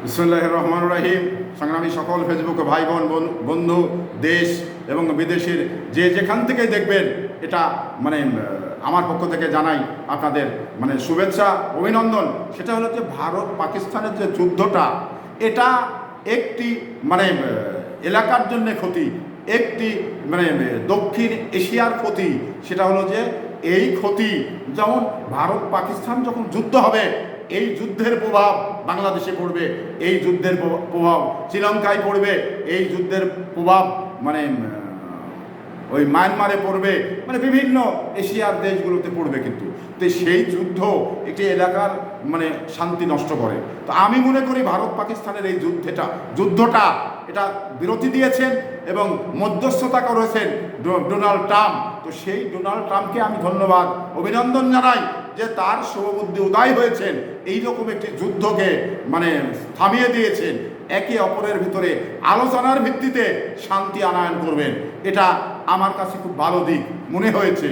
বিসমিল্লাহির রহমানির রহিম। সংগ্রামী সকল ফেসবুক ভাই বোন বন্ধু, দেশ এবং বিদেশের যে যেখান থেকে দেখবেন, এটা আমার পক্ষ থেকে জানাই আপনাদের শুভেচ্ছা, অভিনন্দন। সেটা হলো যে ভারত পাকিস্তানের যে যুদ্ধটা, এটা একটি এলাকার জন্য ক্ষতি, একটি দক্ষিণ এশিয়ার ক্ষতি। সেটা হলো যে এই ক্ষতি, যেমন ভারত পাকিস্তান যখন যুদ্ধ হবে, এই যুদ্ধের প্রভাব বাংলাদেশে পড়বে, এই যুদ্ধের প্রভাব শ্রীলঙ্কায় পড়বে, এই যুদ্ধের প্রভাব ওই মায়ানমারে পড়বে, বিভিন্ন এশিয়ার দেশগুলোতে পড়বে। কিন্তু তো সেই যুদ্ধ একটি এলাকার শান্তি নষ্ট করে। তো আমি মনে করি ভারত পাকিস্তানের এই যুদ্ধটা এটা বিরতি দিয়েছেন এবং মধ্যস্থতা করেছেন ডোনাল্ড ট্রাম্প। তো সেই ডোনাল্ড ট্রাম্পকে আমি ধন্যবাদ, অভিনন্দন জানাই যে তার শুভবুদ্ধি উদয় হয়েছেন, এইরকম একটি যুদ্ধকে থামিয়ে দিয়েছেন। একে অপরের ভিতরে আলোচনার ভিত্তিতে শান্তি আনয়ন করবেন, এটা আমার কাছে খুব ভালো দিক মনে হয়েছে।